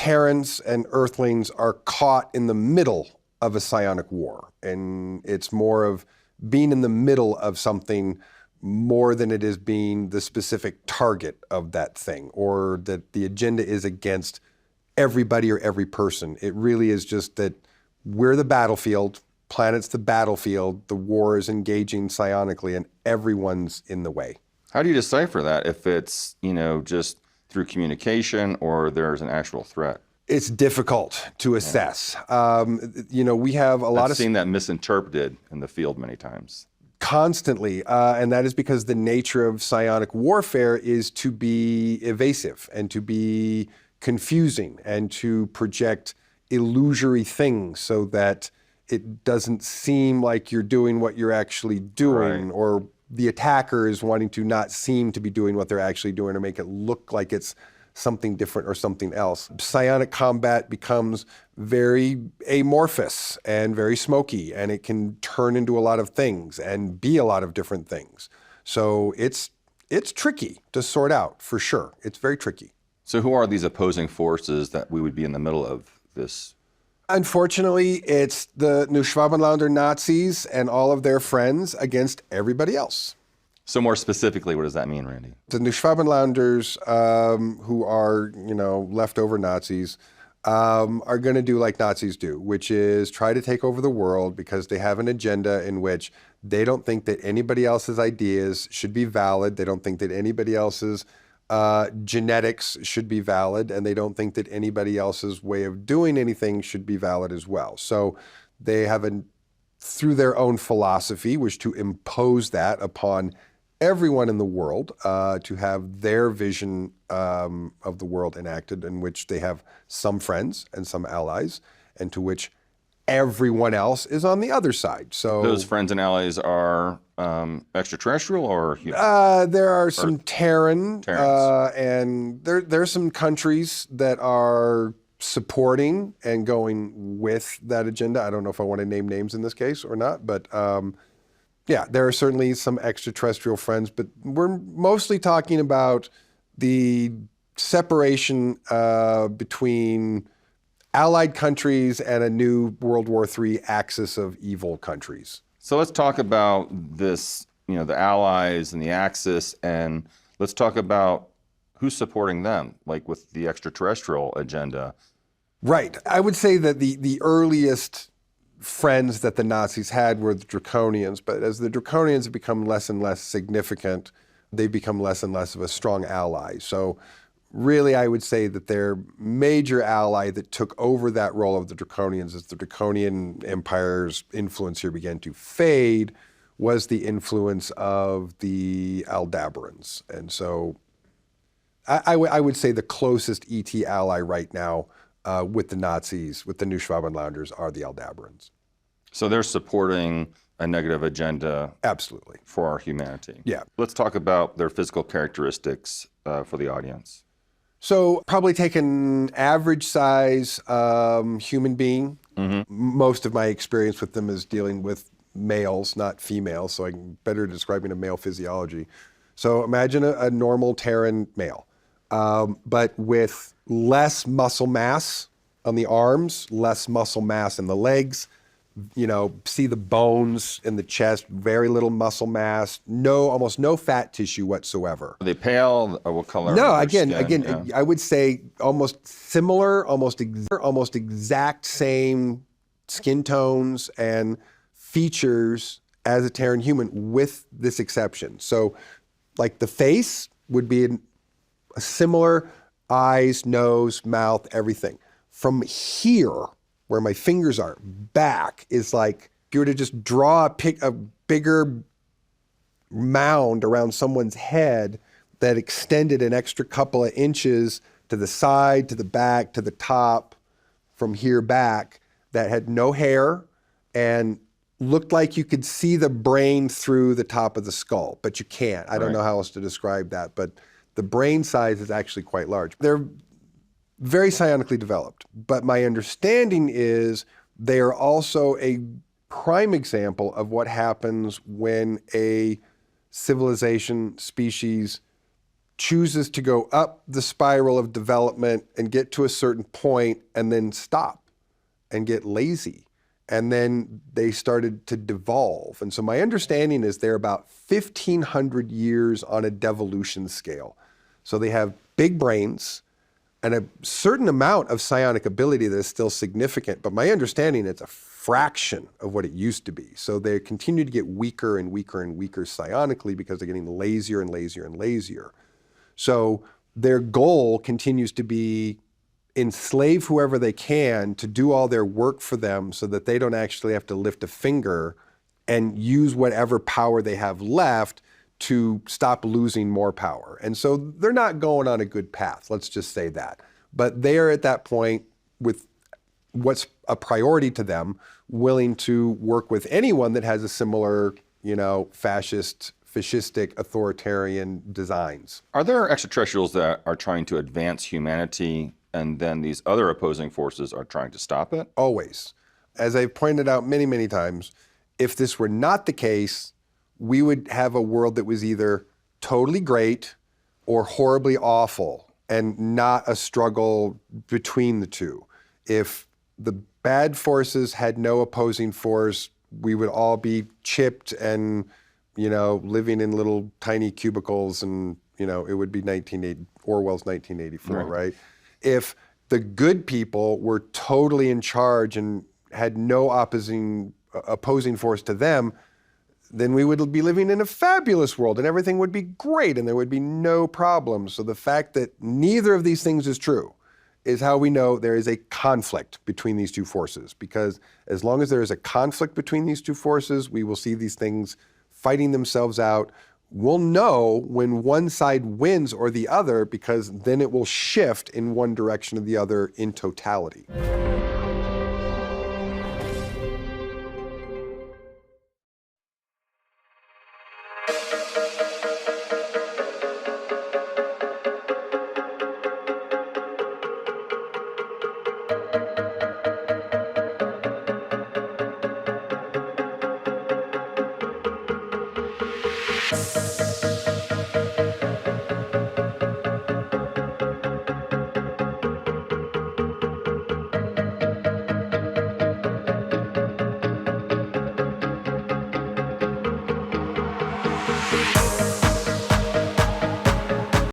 Terrans and Earthlings are caught in the middle of a psionic war. And it's more of being in the middle of something more than it is being the specific target of that thing, or that the agenda is against everybody or every person. It really is just that we're the battlefield, planet's the battlefield, the war is engaging psionically, and everyone's in the way. How do you decipher that if it's, just through communication or there's an actual threat? It's difficult to assess. We have a lot I've seen that misinterpreted in the field many times. Constantly, and that is because the nature of psionic warfare is to be evasive and to be confusing and to project illusory things so that it doesn't seem like you're doing what you're actually doing, right, or the attacker is wanting to not seem to be doing what they're actually doing or make it look like it's something different or something else. Psionic combat becomes very amorphous and very smoky, and it can turn into a lot of things and be a lot of different things. So it's tricky to sort out, for sure. It's very tricky. So who are these opposing forces that we would be in the middle of this? Unfortunately, it's the Neuschwabenländer Nazis and all of their friends against everybody else. So more specifically, what does that mean, Randy? The Neuschwabenländers, who are, leftover Nazis, are going to do like Nazis do, which is try to take over the world because they have an agenda in which they don't think that anybody else's ideas should be valid. They don't think that anybody else's genetics should be valid, and they don't think that anybody else's way of doing anything should be valid as well. So they have through their own philosophy, which to impose that upon everyone in the world, to have their vision of the world enacted, in which they have some friends and some allies, and to which everyone else is on the other side. So those friends and allies are extraterrestrial or human? There are some Terrans. And there's some countries that are supporting and going with that agenda. I don't know if I want to name names in this case or not, but there are certainly some extraterrestrial friends, but we're mostly talking about the separation between allied countries and a new World War III axis of evil countries. So let's talk about this, the allies and the axis, and let's talk about who's supporting them, like with the extraterrestrial agenda. Right. I would say that the earliest friends that the Nazis had were the Draconians, but as the Draconians have become less and less significant, they've become less and less of a strong ally. So really, I would say that their major ally that took over that role of the Draconians, as the Draconian Empire's influence here began to fade, was the influence of the Aldebarans. And so I would say the closest ET ally right now with the Nazis, with the Neuschwabenländers, are the Aldebarans. So they're supporting a negative agenda. Absolutely. For our humanity. Yeah. Let's talk about their physical characteristics for the audience. So probably take an average size human being. Mm-hmm. Most of my experience with them is dealing with males, not females, so I'm better describing a male physiology. So imagine a normal Terran male, but with less muscle mass on the arms, less muscle mass in the legs. See the bones in the chest, very little muscle mass, almost no fat tissue whatsoever. Are they pale? Or what color? No, again, yeah. I would say almost similar, almost exact same skin tones and features as a Terran human, with this exception. So, like the face would be a similar eyes, nose, mouth, everything. From here, where my fingers are, back is like, if you were to just draw a bigger mound around someone's head that extended an extra couple of inches to the side, to the back, to the top, from here back, that had no hair and looked like you could see the brain through the top of the skull, but you can't. I don't know how else to describe that, but the brain size is actually quite large. They're very psionically developed, but my understanding is they are also a prime example of what happens when a civilization, species chooses to go up the spiral of development and get to a certain point and then stop and get lazy. And then they started to devolve. And so my understanding is they're about 1,500 years on a devolution scale. So they have big brains and a certain amount of psionic ability that is still significant. But my understanding, it's a fraction of what it used to be. So they continue to get weaker and weaker and weaker psionically because they're getting lazier and lazier and lazier. So their goal continues to be enslave whoever they can to do all their work for them so that they don't actually have to lift a finger and use whatever power they have left to stop losing more power. And so they're not going on a good path, let's just say that. But they are at that point with what's a priority to them, willing to work with anyone that has a similar, fascistic, authoritarian designs. Are there extraterrestrials that are trying to advance humanity and then these other opposing forces are trying to stop it? Always. As I've pointed out many, many times, if this were not the case, we would have a world that was either totally great or horribly awful and not a struggle between the two. If the bad forces had no opposing force, we would all be chipped and, living in little tiny cubicles and, it would be Orwell's 1984, right? If the good people were totally in charge and had no opposing force to them, then we would be living in a fabulous world and everything would be great and there would be no problems. So the fact that neither of these things is true is how we know there is a conflict between these two forces. Because as long as there is a conflict between these two forces, we will see these things fighting themselves out. We'll know when one side wins or the other, because then it will shift in one direction or the other in totality.